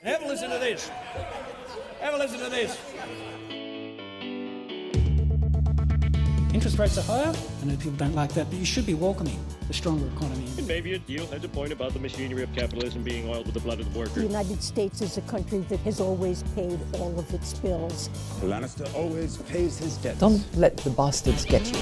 Have a listen to this. Have a listen to this. Interest rates are higher. I know people don't like that, but you should be welcoming the stronger economy. And maybe a deal has a point about the machinery of capitalism being oiled with the blood of the workers. The United States is a country that has always paid all of its bills. Lannister always pays his debts. Don't let the bastards get you.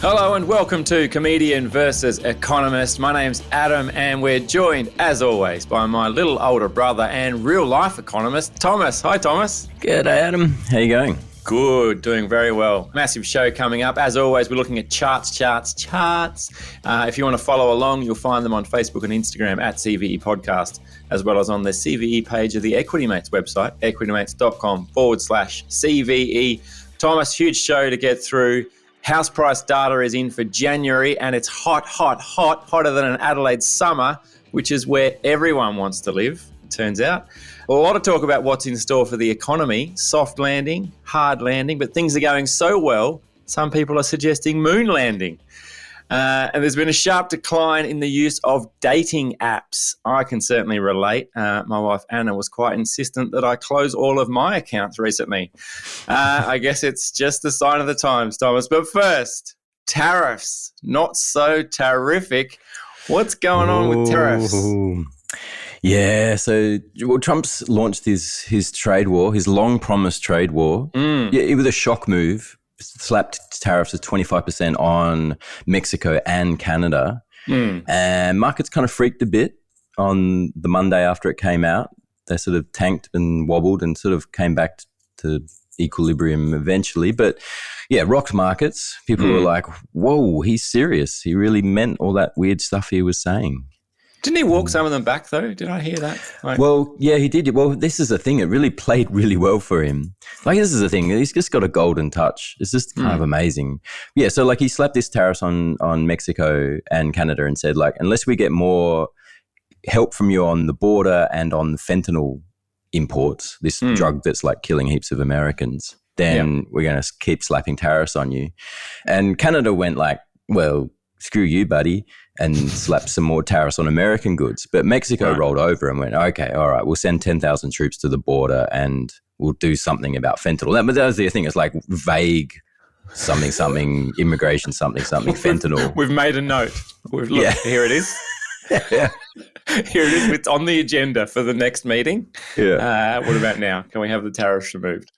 Hello and welcome to Comedian versus Economist. My name's Adam and we're joined, as always, by my little older brother and real-life economist, Thomas. Hi, Thomas. G'day, Adam. How you going? Good, doing very well. Massive show coming up. As always, we're looking at charts. If you want to follow along, you'll find them on Facebook and Instagram at CVE Podcast, as well as on the CVE page of the Equity Mates website, equitymates.com/CVE. Thomas, huge show to get through. House price data is in for January and it's hotter than an Adelaide summer, which is where everyone wants to live, it turns out. A lot of talk about what's in store for the economy, soft landing, hard landing, but things are going so well, some people are suggesting moon landing. And there's been a sharp decline in the use of dating apps. I can certainly relate. My wife Anna was quite insistent that I close all of my accounts recently. I guess it's just a sign of the times, Thomas. But first, tariffs. Not so terrific. What's going on with tariffs? Yeah, so Trump's launched his trade war, his long-promised trade war. Yeah, it was a shock move. Slapped tariffs of 25% on Mexico and Canada. And markets kind of freaked a bit on the Monday after it came out. They sort of tanked and wobbled and sort of came back to equilibrium eventually. But yeah, rocked markets. People were like, whoa, he's serious. He really meant all that weird stuff he was saying. Didn't he walk some of them back, though? Did I hear that? Well, yeah, he did. Well, this is the thing. It really played really well for him. This is the thing. He's just got a golden touch. It's just kind of amazing. Yeah, so he slapped this tariffs on Mexico and Canada and said, unless we get more help from you on the border and on the fentanyl imports, this drug that's killing heaps of Americans, then we're going to keep slapping tariffs on you. And Canada went well, screw you, buddy, and slapped some more tariffs on American goods. But Mexico rolled over and went, okay, all right, we'll send 10,000 troops to the border and we'll do something about fentanyl. But that was the thing. It's vague something, immigration something, fentanyl. We've made a note. Here it is. Yeah. Here it is. It's on the agenda for the next meeting. Yeah. What about now? Can we have the tariffs removed?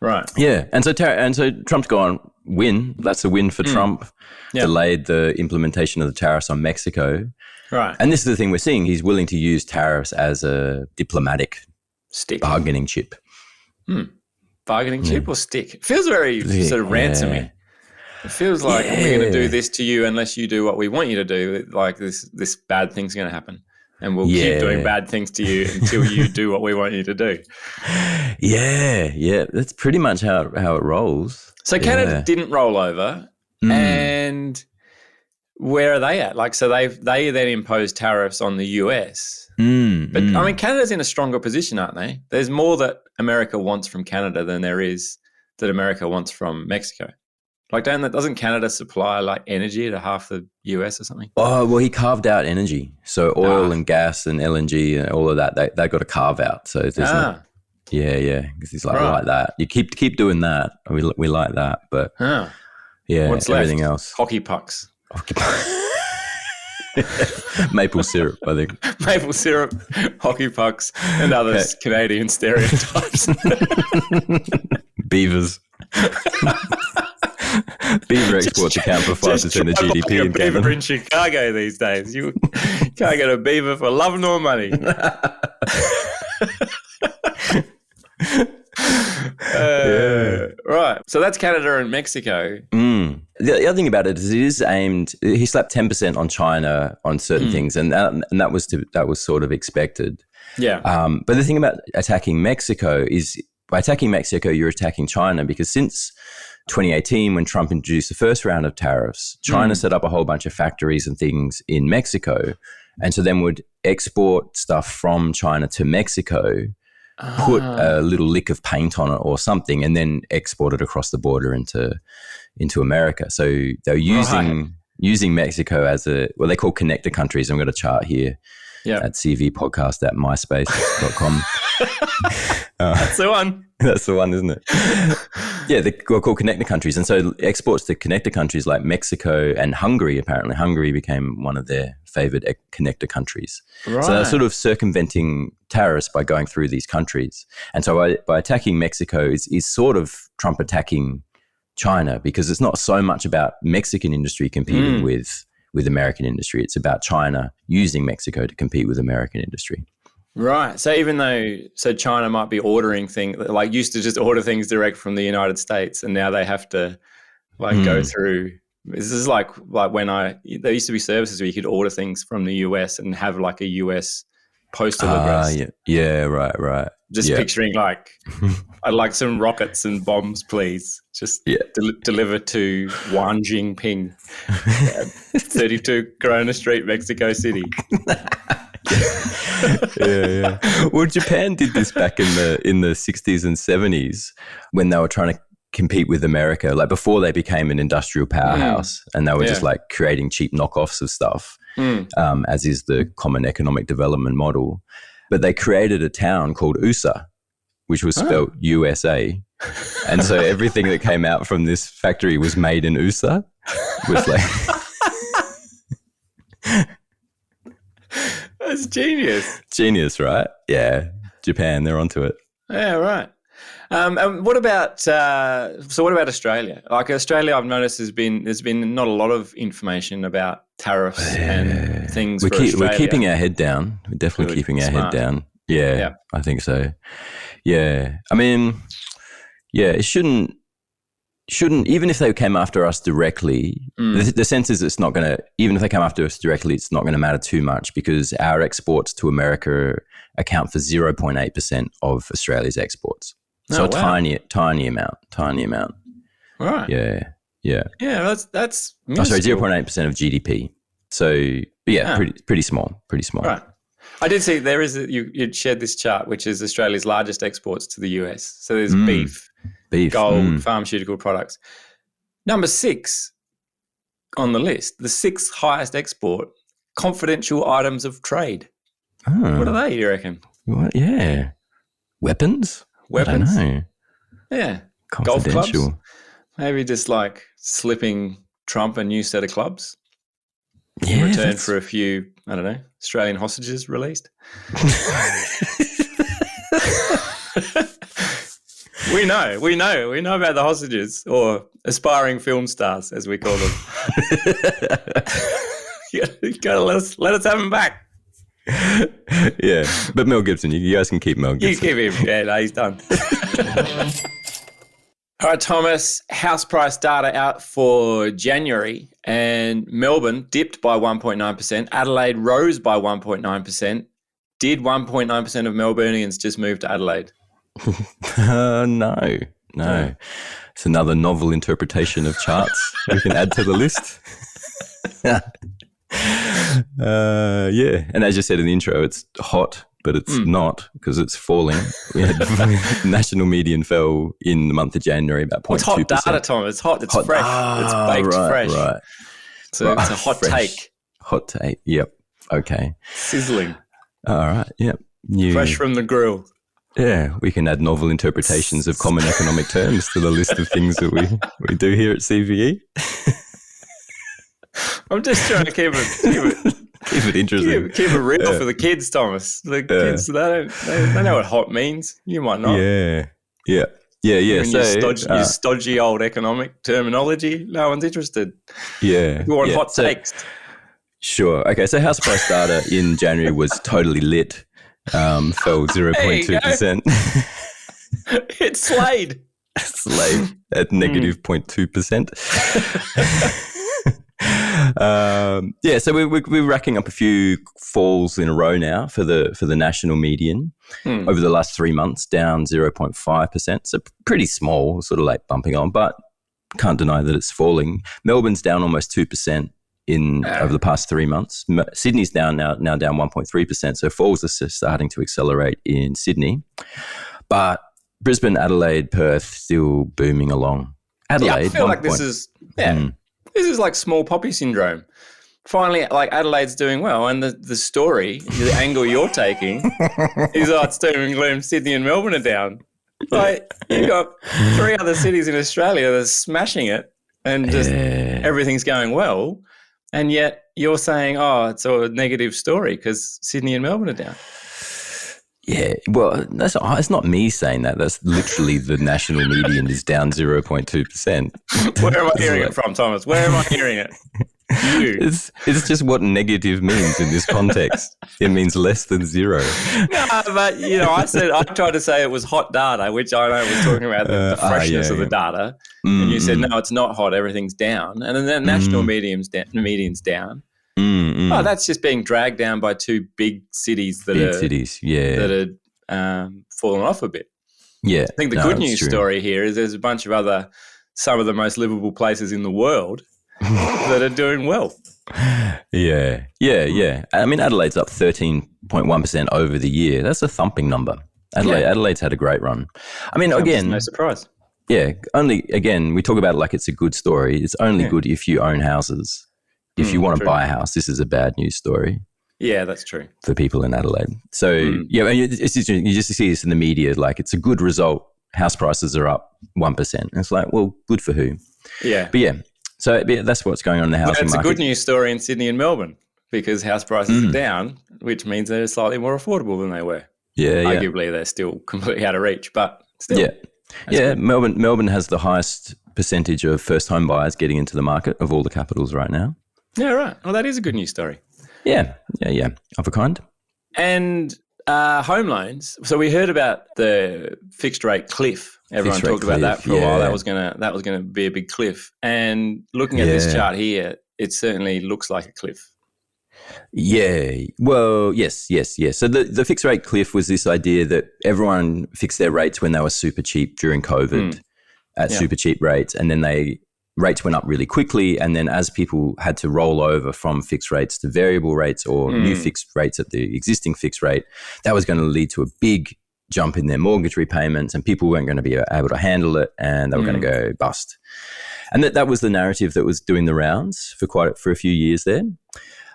Right. Yeah. And so Trump's gone, win. That's a win for Trump. Delayed the implementation of the tariffs on Mexico. Right. And this is the thing we're seeing. He's willing to use tariffs as a diplomatic bargaining chip. Bargaining chip or stick? It feels very sort of ransomy. It feels like we're going to do this to you unless you do what we want you to do. This bad thing's going to happen. And we'll keep doing bad things to you until you do what we want you to do. Yeah. That's pretty much how it rolls. So Canada didn't roll over. And where are they at? So they then imposed tariffs on the US. But I mean, Canada's in a stronger position, aren't they? There's more that America wants from Canada than there is that America wants from Mexico. Doesn't Canada supply energy to half the US or something? Oh, well, he carved out energy. So oil and gas and LNG and all of that, they got to carve out. So there's not. Yeah. Because he's like that. You keep doing that. We like that. But yeah, what's everything left? else. Hockey pucks. Maple syrup, I think. Maple syrup, hockey pucks, and other Canadian stereotypes. Beavers. Beaver exports account for 5% of GDP in Canada. Beaver in Chicago these days. You can't get a beaver for love nor money. Right. So that's Canada and Mexico. The other thing about it is aimed. He slapped 10% on China on certain things, and that was sort of expected. Yeah. But the thing about attacking Mexico is by attacking Mexico, you're attacking China because since 2018, when Trump introduced the first round of tariffs, China set up a whole bunch of factories and things in Mexico, and so then would export stuff from China to Mexico, put a little lick of paint on it or something, and then export it across the border into America. So they're using using Mexico as they call connector countries. I've got a chart here at cvpodcast@myspace.com. That's the one. That's the one, isn't it? Yeah, they're called connector countries. And so exports to connector countries like Mexico and Hungary, apparently. Hungary became one of their favored connector countries. Right. So they're sort of circumventing tariffs by going through these countries. And so by attacking Mexico is sort of Trump attacking China, because it's not so much about Mexican industry competing with American industry. It's about China using Mexico to compete with American industry. Right. So even though China might be ordering things, like used to just order things direct from the United States, and now they have to go through. This is like when there used to be services where you could order things from the US and have like a US postal address. Yeah, right. Just picturing I'd like some rockets and bombs, please. Just deliver to Wan Jingping, 32 Corona Street, Mexico City. Yeah. Well, Japan did this back in the 60s and 70s when they were trying to compete with America, like before they became an industrial powerhouse, and they were just like creating cheap knockoffs of stuff, as is the common economic development model. But they created a town called USA, which was spelled USA. And so everything that came out from this factory was made in USA. Was like That's genius. Genius, right? Yeah. Japan, they're onto it. Yeah, right. And what about Australia? Like Australia, I've noticed there's been not a lot of information about tariffs and things. We're keeping our head down. We're definitely keeping our head down. Yeah, I think so. Yeah, I mean, it shouldn't even if they came after us directly. The sense is it's not going to. Even if they come after us directly, it's not going to matter too much, because our exports to America account for 0.8% of Australia's exports. So tiny amount. Right. Yeah. Yeah, that's sorry, 0.8% of GDP. So pretty small. Right. I did see you'd shared this chart, which is Australia's largest exports to the US. So there's beef, gold, pharmaceutical products. Number 6 on the list, the 6th highest export, confidential items of trade. Oh. What are they, you reckon? What? Yeah. Weapons? I don't know. Yeah. Confidential. Golf clubs? Maybe just like slipping Trump a new set of clubs in return for a few, I don't know, Australian hostages released. We know about the hostages, or aspiring film stars, as we call them. You gotta let us have them back. Yeah, but Mel Gibson, you guys can keep Mel Gibson. You keep him. Yeah, no, he's done. All right, Thomas, house price data out for January, and Melbourne dipped by 1.9%. Adelaide rose by 1.9%. Did 1.9% of Melburnians just move to Adelaide? No. It's another novel interpretation of charts we can add to the list. And as you said in the intro, it's hot, but it's not, because it's falling. We had national median fell in the month of January about 0.2%. It's hot data, Tom. It's hot. It's fresh. It's baked fresh. Right. So it's a hot take. Hot take. Yep. Okay. Sizzling. All right. Yep. Fresh from the grill. Yeah, we can add novel interpretations of common economic terms to the list of things that we do here at CVE. I'm just trying to keep it interesting. Keep it real for the kids, Thomas. The kids, they know what hot means. You might not. Yeah. Your stodgy old economic terminology, no one's interested. Yeah. You want hot takes. Sure. Okay, so house price data in January was totally lit. Fell 0.2%. It's Slade. At negative 0.2%. So we're racking up a few falls in a row now for the national median over the last 3 months, down 0.5%. So pretty small, sort of like bumping on, but can't deny that it's falling. Melbourne's down almost 2% over the past 3 months. Sydney's now down 1.3%. So falls are starting to accelerate in Sydney, but Brisbane, Adelaide, Perth still booming along. Adelaide, I feel like this is This is like small poppy syndrome. Finally, like Adelaide's doing well, and the story, the angle you're taking is, it's doom and gloom. Sydney and Melbourne are down. Like, you've got 3 other cities in Australia that are smashing it, and just everything's going well, and yet you're saying, it's a negative story because Sydney and Melbourne are down. Yeah, well, it's not me saying that. That's literally the national median is down 0.2%. Where am I hearing it from, Thomas? Where am I hearing it? You. It's just what negative means in this context. It means less than 0. No, but, I tried to say it was hot data, which I know was talking about the freshness of the data. And you said, no, it's not hot, everything's down. And then the national median's down. Oh, that's just being dragged down by 2 big cities that are fallen off a bit. Yeah, I think the good news story here is there's a bunch of some of the most livable places in the world that are doing well. Yeah. I mean, Adelaide's up 13.1% over the year. That's a thumping number. Adelaide's had a great run. I mean, again, no surprise. Yeah, we talk about it like it's a good story. It's only good if you own houses. If you want to buy a house, this is a bad news story. Yeah, that's true. For people in Adelaide. So, you just see this in the media, like it's a good result. House prices are up 1%. And it's like, well, good for who? Yeah. But so that's what's going on in the housing market. It's a good news story in Sydney and Melbourne because house prices are down, which means they're slightly more affordable than they were. Yeah, Arguably, they're still completely out of reach, but still. Yeah. Melbourne has the highest percentage of first-home buyers getting into the market of all the capitals right now. Yeah, right. Well, that is a good news story. Yeah. Of a kind. And home loans. So we heard about the fixed rate cliff. Everyone talked about that for a while. That was gonna be a big cliff. And looking at this chart here, it certainly looks like a cliff. Yeah. Well, yes. So the fixed rate cliff was this idea that everyone fixed their rates when they were super cheap during COVID at super cheap rates, and then rates went up really quickly, and then as people had to roll over from fixed rates to variable rates or new fixed rates at the existing fixed rate, that was going to lead to a big jump in their mortgage repayments, and people weren't going to be able to handle it, and they were going to go bust. And that was the narrative that was doing the rounds for a few years there.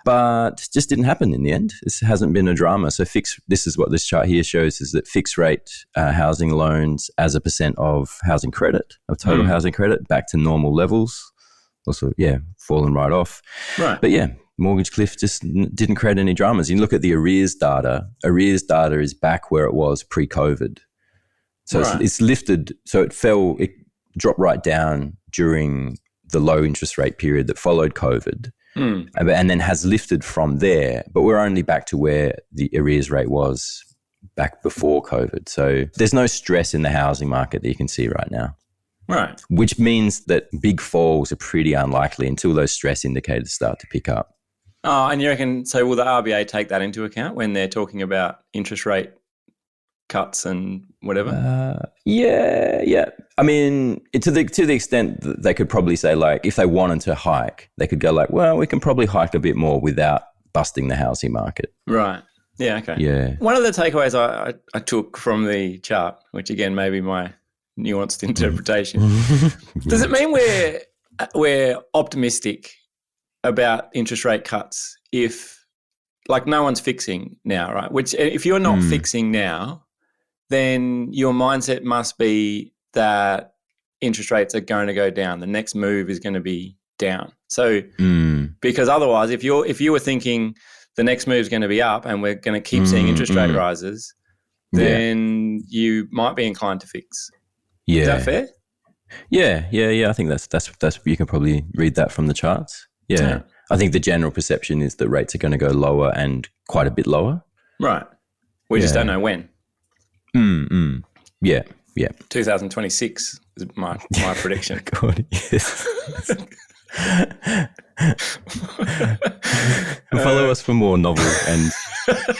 But just didn't happen in the end. This hasn't been a drama. So this is what this chart here shows, is that fixed rate housing loans as a percent of housing credit, of total housing credit, back to normal levels. Also, fallen right off. Right. But mortgage cliff just didn't create any dramas. You look at the arrears data. Arrears data is back where it was pre-COVID. So it's lifted. So it dropped right down during the low interest rate period that followed COVID. And then has lifted from there, but we're only back to where the arrears rate was back before COVID. So there's no stress in the housing market that you can see right now. Right. Which means that big falls are pretty unlikely until those stress indicators start to pick up. Oh, and you reckon, so will the RBA take that into account when they're talking about interest rate cuts and whatever? Yeah. I mean, to the extent that they could probably say, like, if they wanted to hike, they could go like, well, we can probably hike a bit more without busting the housing market. Right. Yeah, okay. Yeah. One of the takeaways I took from the chart, which again may be my nuanced interpretation, does it mean we're optimistic about interest rate cuts if, like, no one's fixing now, right? Which if you're not fixing now, then your mindset must be that interest rates are going to go down. The next move is going to be down. So because otherwise, if you were thinking the next move is going to be up and we're going to keep seeing interest rate rises, then you might be inclined to fix. Yeah. Is that fair? Yeah. I think that's you can probably read that from the charts. Yeah. I think the general perception is that rates are going to go lower and quite a bit lower. Right. We just don't know when. Yeah. 2026 is my prediction. God, yes. Follow us for more novel and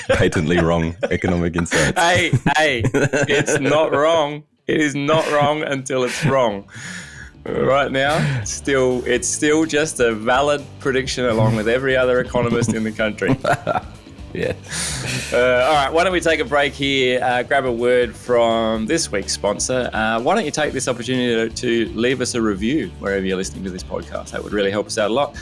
patently wrong economic insights. Hey, it's not wrong. It is not wrong until it's wrong. Right now, it's still just a valid prediction along with every other economist in the country. Yeah. All right, why don't we take a break here, grab a word from this week's sponsor. Why don't you take this opportunity to leave us a review wherever you're listening to this podcast? That would really help us out a lot.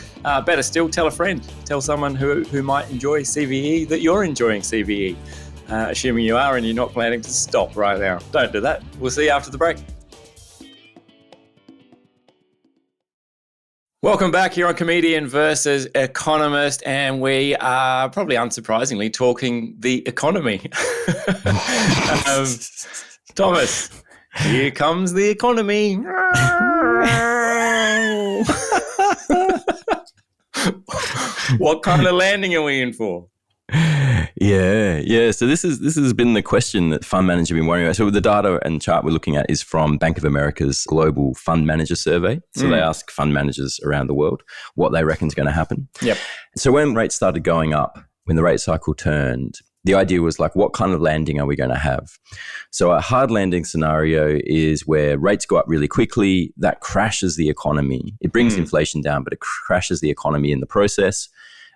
Better still, tell a friend. Tell someone who might enjoy CVE that you're enjoying CVE, assuming you are and you're not planning to stop right now. Don't do that. We'll see you after the break. Welcome back here on Comedian versus Economist, and we are probably unsurprisingly talking the economy. Thomas, here comes the economy. What kind of landing are we in for? Yeah. So this has been the question that fund managers have been worrying about. So the data and chart we're looking at is from Bank of America's Global Fund Manager Survey. So they ask fund managers around the world what they reckon is going to happen. Yep. So when rates started going up, when the rate cycle turned, the idea was like, what kind of landing are we going to have? So a hard landing scenario is where rates go up really quickly. That crashes the economy. It brings inflation down, but it crashes the economy in the process.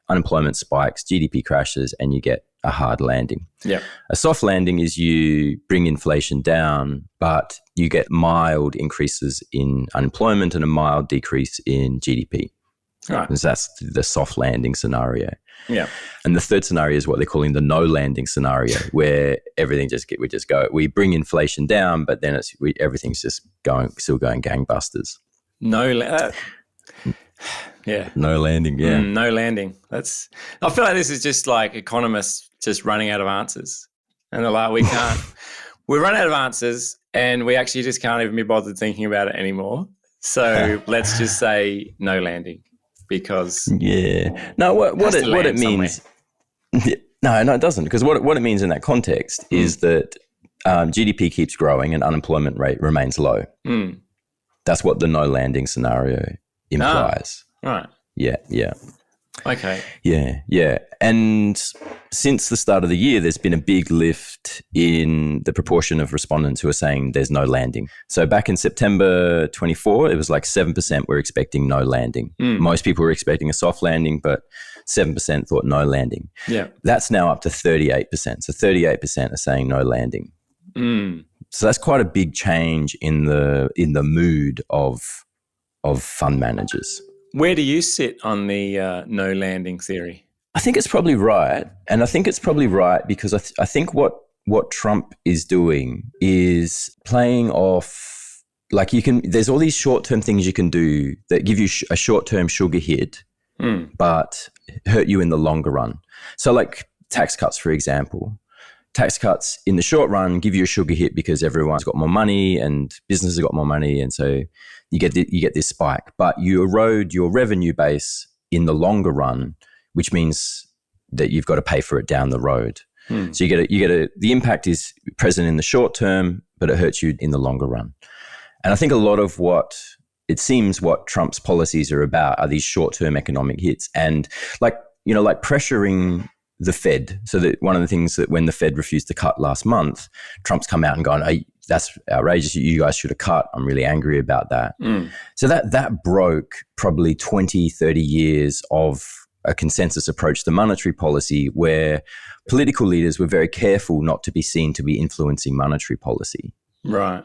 Unemployment spikes, GDP crashes, and you get a hard landing. Yeah. A soft landing is you bring inflation down, but you get mild increases in unemployment and a mild decrease in GDP. Right. Because that's the soft landing scenario. Yeah. And the third scenario is what they're calling the no landing scenario, where everything we bring inflation down, but then everything's just still going gangbusters. Yeah. No landing, yeah. No landing. I feel like this is just like economists just running out of answers. And they're like, we run out of answers and we actually just can't even be bothered thinking about it anymore. So let's just say no landing because... Yeah. No, what it means... No, it doesn't. Because what it means in that context is that GDP keeps growing and unemployment rate remains low. That's what the no landing scenario implies. Right. Yeah. Okay. Yeah. And since the start of the year, there's been a big lift in the proportion of respondents who are saying there's no landing. So back in September 24, it was like 7% were expecting no landing. Most people were expecting a soft landing, but 7% thought no landing. Yeah. That's now up to 38%. So 38% are saying no landing. So that's quite a big change in the mood of fund managers. Where do you sit on the no landing theory? I think it's probably right. And I think it's probably right because I think what Trump is doing is playing off, like there's all these short-term things you can do that give you a short-term sugar hit, but hurt you in the longer run. So like tax cuts, for example. Tax cuts in the short run give you a sugar hit because everyone's got more money and businesses have got more money. And so you get this spike, but you erode your revenue base in the longer run, which means that you've got to pay for it down the road. So the impact is present in the short term, but it hurts you in the longer run. And I think a lot of what Trump's policies are about are these short-term economic hits and like pressuring the Fed. So that one of the things that when the Fed refused to cut last month, Trump's come out and gone, hey, that's outrageous. You guys should have cut. I'm really angry about that. So that broke probably 20, 30 years of a consensus approach to monetary policy where political leaders were very careful not to be seen to be influencing monetary policy. Right.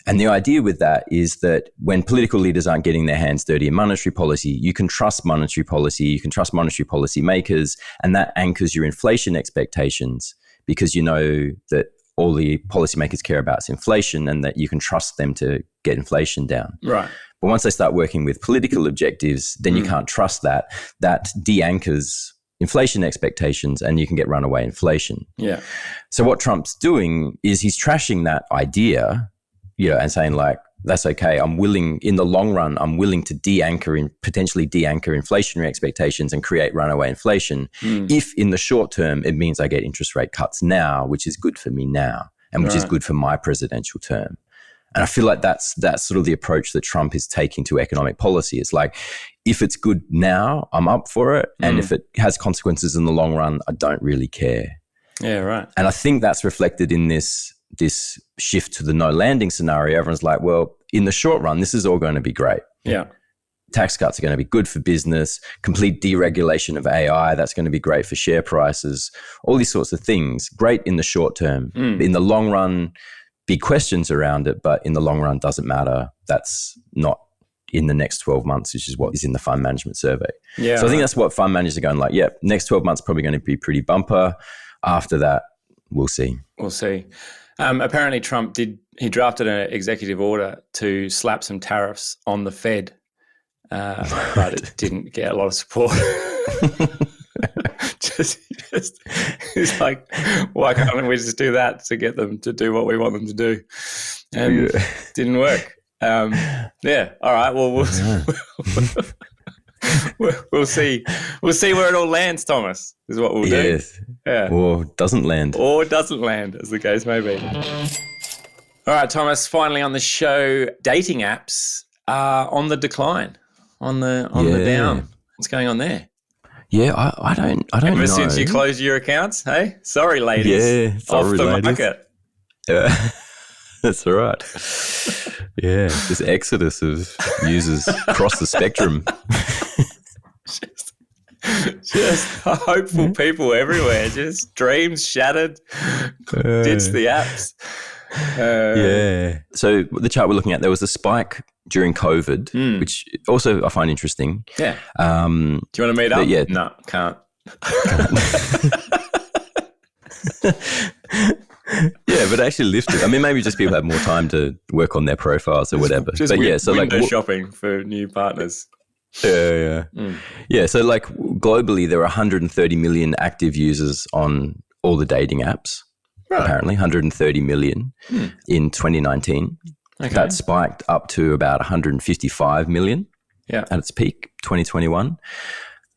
And the idea with that is that when political leaders aren't getting their hands dirty in monetary policy, you can trust monetary policy, you can trust monetary policy makers, and that anchors your inflation expectations because you know that all the policymakers care about is inflation and that you can trust them to get inflation down. Right. But once they start working with political objectives, then you can't trust that. That de-anchors inflation expectations and you can get runaway inflation. Yeah. So what Trump's doing is he's trashing that idea, and saying like, that's okay. In the long run, I'm willing to potentially de-anchor inflationary expectations and create runaway inflation. If in the short term, it means I get interest rate cuts now, which is good for me now and which is good for my presidential term. And I feel like that's sort of the approach that Trump is taking to economic policy. It's like, if it's good now, I'm up for it. And if it has consequences in the long run, I don't really care. Yeah, right. And I think that's reflected in this shift to the no landing scenario. Everyone's like, well, in the short run, this is all going to be great. Yeah. tax cuts are going to be good for business, complete deregulation of AI, that's going to be great for share prices, all these sorts of things. Great in the short term. In the long run, big questions around it, but in the long run doesn't matter. That's not in the next 12 months, which is what is in the fund management survey. Yeah, so I think that's what fund managers are going like, yeah, next 12 months probably going to be pretty bumper. After that, we'll see. We'll see. Apparently Trump drafted an executive order to slap some tariffs on the Fed, but it didn't get a lot of support. just it's like, why can't we just do that to get them to do what we want them to do? And it didn't work. Yeah. All right. Well, we'll see. We'll see where it all lands, Thomas, is what we'll do. Yeah. Or doesn't land. Or doesn't land, as the case may be. All right, Thomas, finally on the show, dating apps are on the decline, on the down. What's going on there? Yeah, I don't Ever know. since you closed your accounts, hey? Sorry, ladies. Yeah, sorry, off the ladies. market. Yeah, that's all right. Yeah, this exodus of users across the spectrum. Just hopeful people everywhere. Just dreams shattered. Ditch the apps. Yeah. So the chart we're looking at, there was a spike during COVID, which also I find interesting. Yeah. Do you want to meet up? Yeah. No, can't. Yeah, but actually lifted. I mean, maybe just people have more time to work on their profiles or whatever. Just window shopping for new partners. Yeah. Yeah, so like globally, there are 130 million active users on all the dating apps, apparently, 130 million in 2019. Okay. That spiked up to about 155 million at its peak, 2021.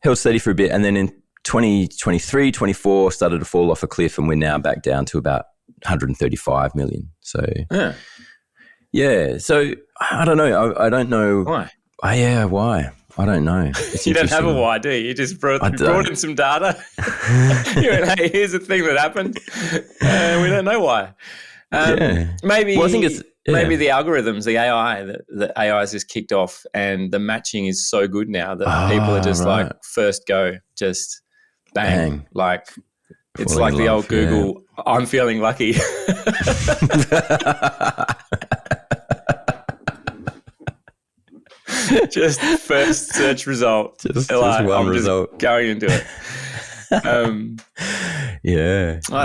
Held steady for a bit, and then in 2023, 24 started to fall off a cliff, and we're now back down to about 135 million. So, so I don't know. I don't know. Why? Why? I don't know. It's you don't have a why, do you? You just brought in some data. You went, hey, here's the thing that happened. We don't know why. Maybe. Well, I think it's maybe the algorithms, the AI, the AI has just kicked off, and the matching is so good now that people are just like first go, just bang. Like it's Falling like in the love, old Google. I'm feeling lucky. Just first search result. Just one result. Just going into it. I don't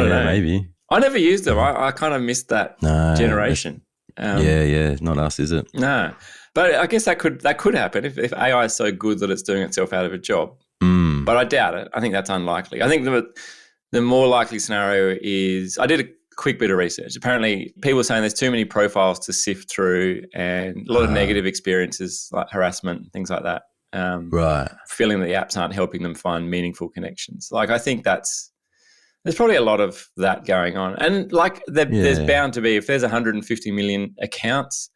know. Maybe. I never used them. I kind of missed that generation. Not us, is it? No. But I guess that could happen if AI is so good that it's doing itself out of a job. But I doubt it. I think that's unlikely. I think the more likely scenario is, I did a quick bit of research. Apparently, people are saying there's too many profiles to sift through and a lot of negative experiences like harassment, things like that. Feeling that the apps aren't helping them find meaningful connections. Like, I think there's probably a lot of that going on. And like there's bound to be, if there's 150 million accounts,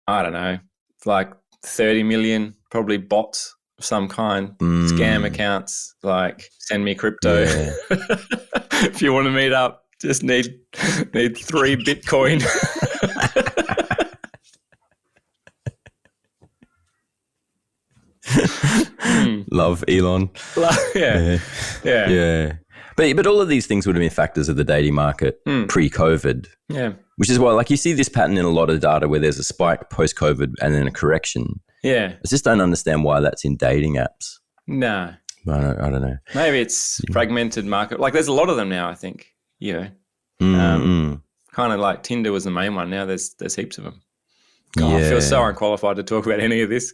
I don't know, like 30 million probably bots of some kind, scam accounts, like send me crypto. If you want to meet up, just need 3 Bitcoin. Love Elon. Yeah. But all of these things would have been factors of the dating market pre-COVID. Yeah. Which is why, like, you see this pattern in a lot of data where there's a spike post-COVID and then a correction. Yeah. I just don't understand why that's in dating apps. No. I don't know. Maybe it's fragmented market. Like, there's a lot of them now, I think, kind of like Tinder was the main one. Now there's heaps of them. God, I feel so unqualified to talk about any of this.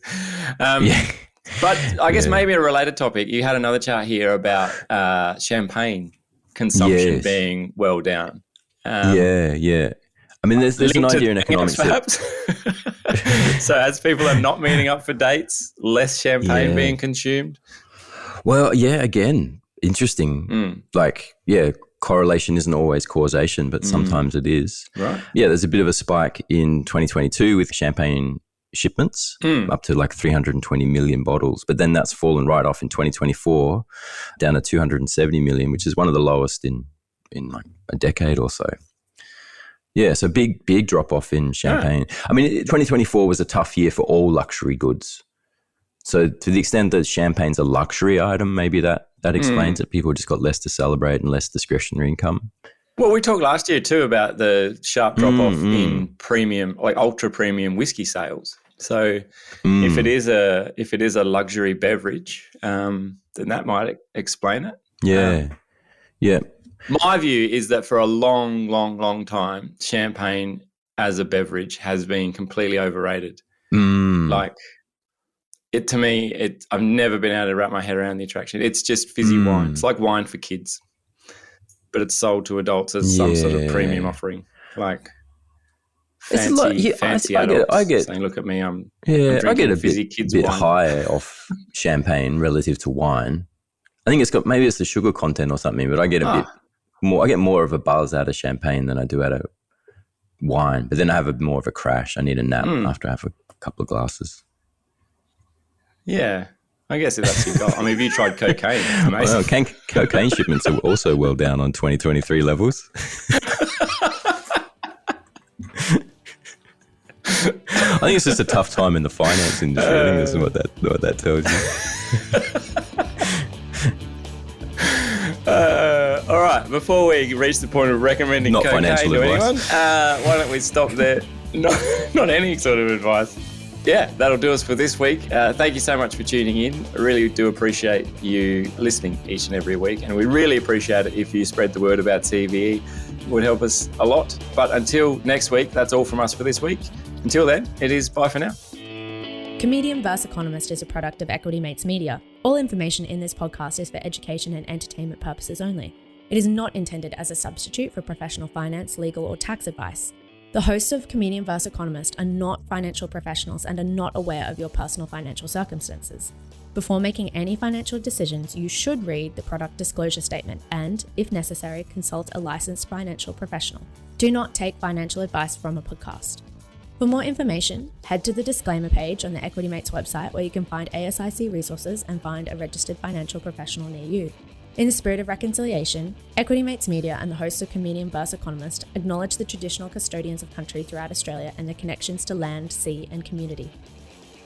But I guess maybe a related topic. You had another chart here about champagne consumption being well down. I mean, there's an idea in economics. Perhaps. So as people are not meeting up for dates, less champagne being consumed. Well, again, interesting. Correlation isn't always causation, but sometimes it is. Right. Yeah, there's a bit of a spike in 2022 with champagne shipments up to like 320 million bottles. But then that's fallen right off in 2024 down to 270 million, which is one of the lowest in like a decade or so. Yeah, so big drop off in champagne. I mean, 2024 was a tough year for all luxury goods. So to the extent that champagne's a luxury item, maybe that explains it. People just got less to celebrate and less discretionary income. Well, we talked last year too about the sharp drop-off in premium, like ultra-premium whiskey sales. So if it is a luxury beverage, then that might explain it. Yeah. My view is that for a long, long, long time, champagne as a beverage has been completely overrated. Like to me, I've never been able to wrap my head around the attraction. It's just fizzy wine. It's like wine for kids, but it's sold to adults as some sort of premium offering. Like fancy adults I get saying, "Look at me, I'm I get a fizzy kids bit wine." high off champagne relative to wine. I think maybe it's the sugar content or something, but I get a bit more. I get more of a buzz out of champagne than I do out of wine. But then I have more of a crash. I need a nap after I have a couple of glasses. Yeah, I guess if that's your goal. I mean, have you tried cocaine? It's amazing. Well, cocaine shipments are also well down on 2023 levels. I think it's just a tough time in the finance industry. I think that's what that tells you. All right, before we reach the point of recommending Not cocaine financial to advice. anyone, why don't we stop there? Not any sort of advice. Yeah, that'll do us for this week. Thank you so much for tuning in. I really do appreciate you listening each and every week, and we really appreciate it if you spread the word about CVE. It would help us a lot. But until next week, that's all from us for this week. Until then, it is bye for now. Comedian V Economist is a product of Equity Mates Media. All information in this podcast is for education and entertainment purposes only. It is not intended as a substitute for professional finance, legal, or tax advice. The hosts of Comedian V Economist are not financial professionals and are not aware of your personal financial circumstances. Before making any financial decisions, you should read the product disclosure statement and, if necessary, consult a licensed financial professional. Do not take financial advice from a podcast. For more information, head to the disclaimer page on the Equity Mates website where you can find ASIC resources and find a registered financial professional near you. In the spirit of reconciliation, Equity Mates Media and the hosts of Comedian V Economist acknowledge the traditional custodians of country throughout Australia and their connections to land, sea and community.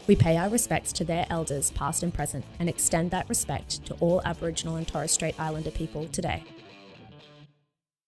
We pay our respects to their elders past and present and extend that respect to all Aboriginal and Torres Strait Islander people today.